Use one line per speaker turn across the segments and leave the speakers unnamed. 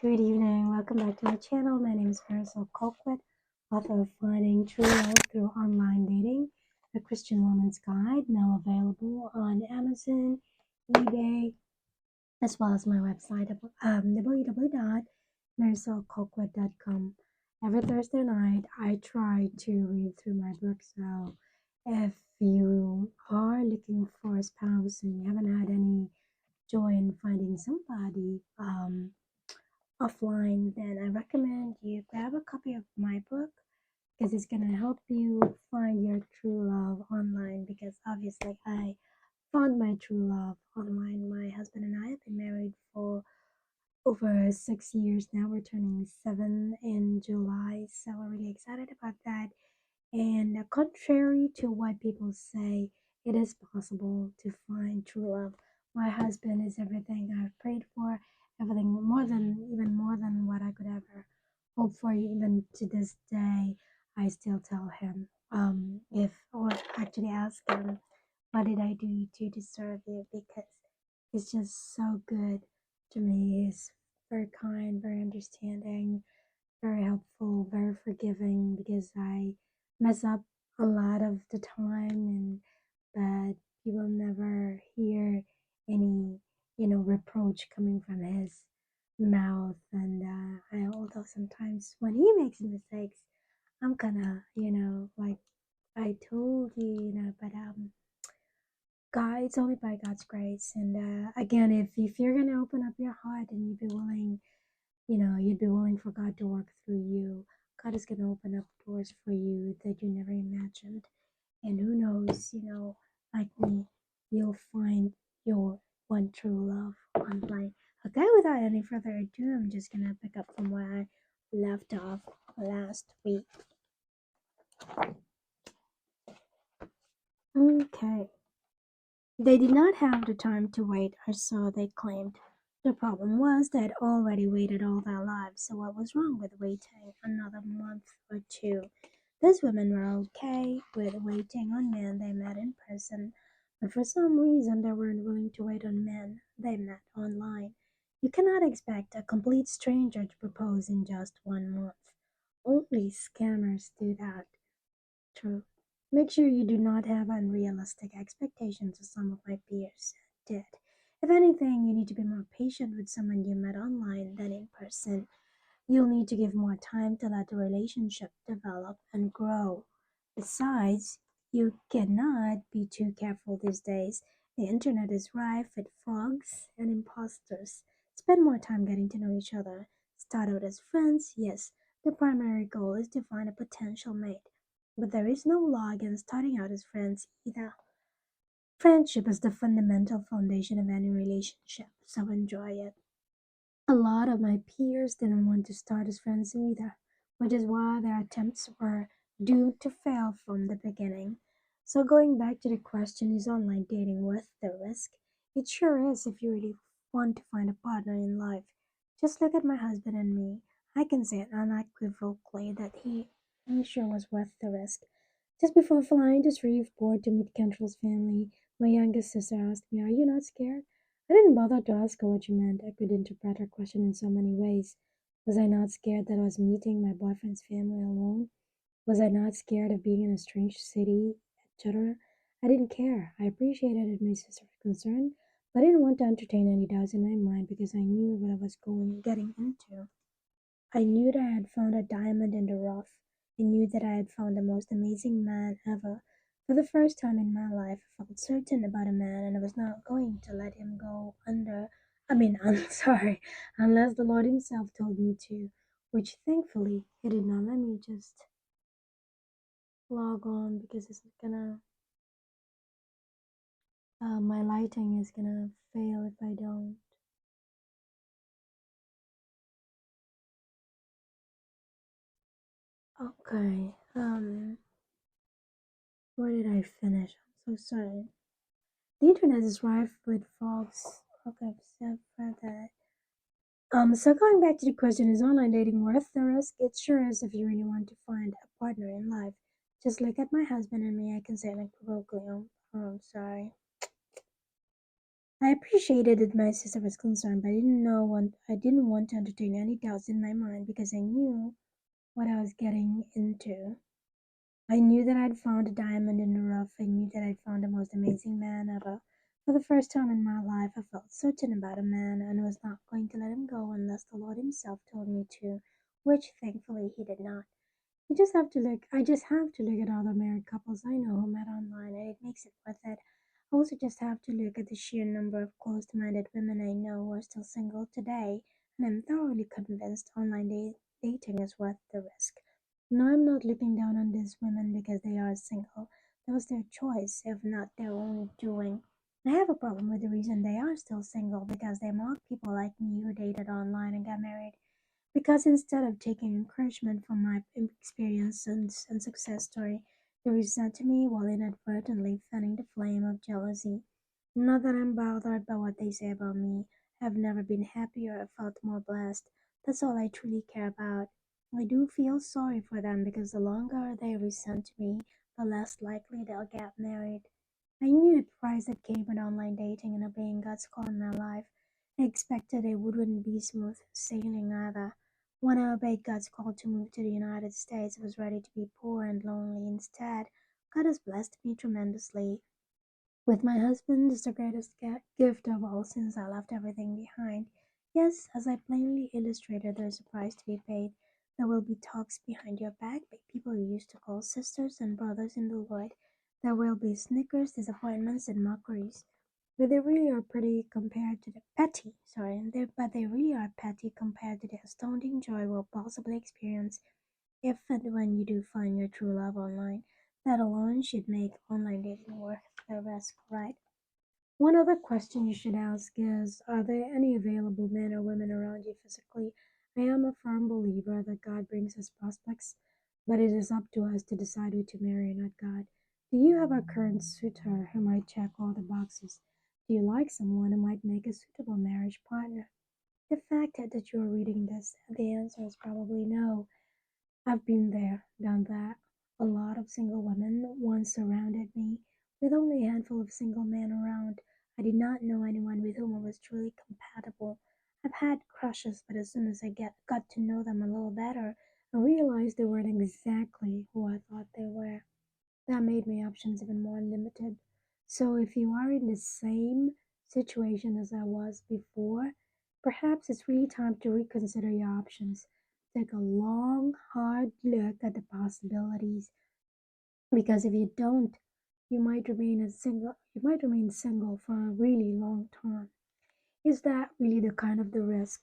Good evening. Welcome back to my channel. My name is Marisol Colquitt, author of Finding True Love Through Online Dating, a Christian Woman's Guide, now available on Amazon, eBay, as well as my website, www.marisolcolquitt.com. Every Thursday night, I try to read through my book, so if you are looking for a spouse and you haven't had any joy in finding somebody, offline, then I recommend you grab a copy of my book because it's going to help you find your true love online. Because obviously, I found my true love online. My husband and I have been married for over 6 years now. We're turning 7 in July, so we're really excited about that. And contrary to what people say, it is possible to find true love. My husband is everything I've prayed for, everything even more than what I could ever hope for. Even to this day, I still tell him, if or actually ask him, what did I do to deserve you? Because he's just so good to me. He's very kind, very understanding, very helpful, very forgiving because I mess up a lot of the time, and but you will never hear any, reproach coming from his mouth. And although sometimes when he makes mistakes, I'm kind of, like I told you, but God, it's only by God's grace. And again, if you're gonna open up your heart and you'd be willing for God to work through you, God is going to open up doors for you that you never imagined. And who knows, like me, you'll find your one true love online. Okay, without any further ado, I'm just going to pick up from where I left off last week. Okay. They did not have the time to wait, or so they claimed. The problem was they'd already waited all their lives, so what was wrong with waiting another month or two? These women were okay with waiting on men they met in person, but for some reason they weren't willing to wait on men they met online. You cannot expect a complete stranger to propose in just 1 month. Only scammers do that. True. Make sure you do not have unrealistic expectations, as some of my peers did. If anything, you need to be more patient with someone you met online than in person. You'll need to give more time to let the relationship develop and grow. Besides, you cannot be too careful these days. The internet is rife with frogs and imposters. Spend more time getting to know each other. Start out as friends, yes. The primary goal is to find a potential mate. But there is no law against starting out as friends either. Friendship is the fundamental foundation of any relationship, so enjoy it. A lot of my peers didn't want to start as friends either, which is why their attempts were doomed to fail from the beginning. So, going back to the question, is online dating worth the risk? It sure is if you really want to find a partner in life. Just look at my husband and me. I can say it unequivocally that he sure was worth the risk. Just before flying to Shreveport to meet Kentrell's family, my youngest sister asked me, "Are you not scared?" I didn't bother to ask her what she meant. I could interpret her question in so many ways. Was I not scared that I was meeting my boyfriend's family alone? Was I not scared of being in a strange city, etc.? I didn't care. I appreciated my sister's concern, but I didn't want to entertain any doubts in my mind because I knew what I was getting into. I knew that I had found a diamond in the rough. I knew that I had found the most amazing man ever. For the first time in my life, I felt certain about a man, and I was not going to let him go under. I'm sorry, unless the Lord Himself told me to, which thankfully He did not. Let me just log on because this is gonna. My lighting is gonna fail if I don't. Okay. Where did I finish? I'm so sorry. The internet is rife with fogs. Okay, so for that. So going back to the question, is online dating worth the risk? It sure is if you really want to find a partner in life. Just look at my husband and me. I can say unequivocally, sorry. I appreciated that my sister was concerned, but I didn't want to entertain any doubts in my mind because I knew what I was getting into. I knew that I'd found a diamond in the rough. I knew that I'd found the most amazing man ever. For the first time in my life, I felt certain about a man and was not going to let him go unless the Lord Himself told me to, which thankfully He did not. I just have to look at other married couples I know who met online, and it makes it worth it. I also just have to look at the sheer number of closed-minded women I know who are still single today, and I'm thoroughly convinced dating is worth the risk. No, I'm not looking down on these women because they are single. That was their choice, if not their own doing. I have a problem with the reason they are still single because they mock people like me who dated online and got married. Because instead of taking encouragement from my experience and success story, they resent me while inadvertently fanning the flame of jealousy. Not that I'm bothered by what they say about me. I've never been happier or felt more blessed. That's all I truly care about. I do feel sorry for them because the longer they resent me, the less likely they'll get married. I knew the price that came with online dating and obeying God's call in my life. I expected it wouldn't be smooth sailing either. When I obeyed God's call to move to the United States, I was ready to be poor and lonely instead. God has blessed me tremendously. With my husband is the greatest gift of all since I left everything behind. Yes, as I plainly illustrated, there's a price to be paid. There will be talks behind your back by people you used to call sisters and brothers in the Lord. There will be snickers, disappointments, and mockeries. But they really are pretty compared to the petty, sorry, but they really are petty compared to the astounding joy we'll possibly experience if and when you do find your true love online. That alone should make online dating worth the risk, right? One other question you should ask is, are there any available men or women around you physically? I am a firm believer that God brings us prospects, but it is up to us to decide who to marry, not God. Do you have a current suitor who might check all the boxes? Do you like someone who might make a suitable marriage partner? The fact that you're reading this, the answer is probably no. I've been there, done that. A lot of single women once surrounded me, with only a handful of single men around. I did not know anyone with whom I was truly compatible. I've had crushes, but as soon as got to know them a little better, I realized they weren't exactly who I thought they were. That made my options even more limited. So if you are in the same situation as I was before, perhaps it's really time to reconsider your options. Take a long, hard look at the possibilities because if you don't, you might remain single for a really long time. Is that really the kind of risk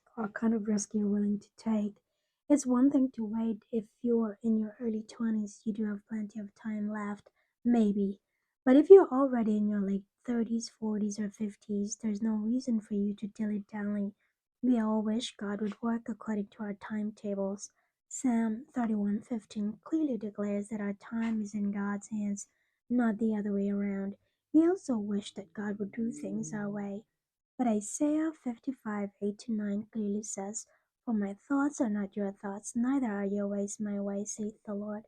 you're willing to take? It's one thing to wait if you're in your early 20s, you do have plenty of time left, maybe. But if you're already in your late 30s, 40s, or 50s, there's no reason for you to dilly dally. We all wish God would work according to our timetables. Psalm 31:15 clearly declares that our time is in God's hands, not the other way around. We also wish that God would do things our way. But Isaiah 55:8-9 clearly says, "For my thoughts are not your thoughts, neither are your ways my ways, saith the Lord.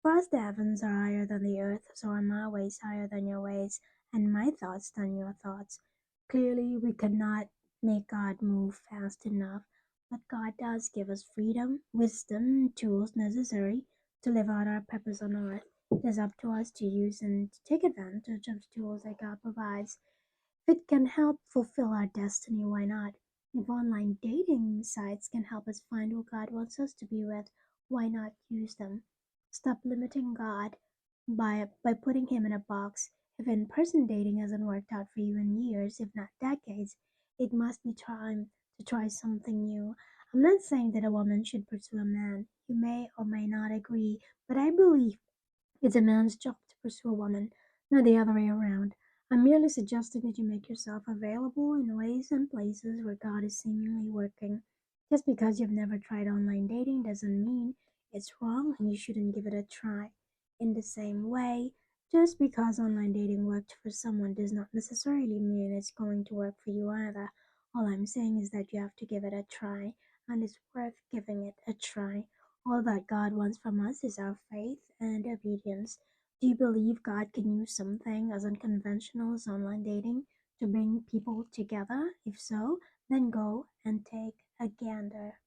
For as the heavens are higher than the earth, so are my ways higher than your ways, and my thoughts than your thoughts." Clearly, we cannot make God move fast enough, but God does give us freedom, wisdom, and tools necessary to live out our purpose on earth. It is up to us to use and to take advantage of the tools that God provides. If it can help fulfill our destiny, why not? If online dating sites can help us find who God wants us to be with, why not use them? Stop limiting God by putting Him in a box. If in person dating hasn't worked out for you in years, if not decades, it must be time to try something new. I'm not saying that a woman should pursue a man. You may or may not agree, but I believe it's a man's job to pursue a woman, not the other way around. I'm merely suggesting that you make yourself available in ways and places where God is seemingly working. Just because you've never tried online dating doesn't mean it's wrong and you shouldn't give it a try. In the same way, just because online dating worked for someone does not necessarily mean it's going to work for you either. All I'm saying is that you have to give it a try, and it's worth giving it a try. All that God wants from us is our faith and obedience. Do you believe God can use something as unconventional as online dating to bring people together? If so, then go and take a gander.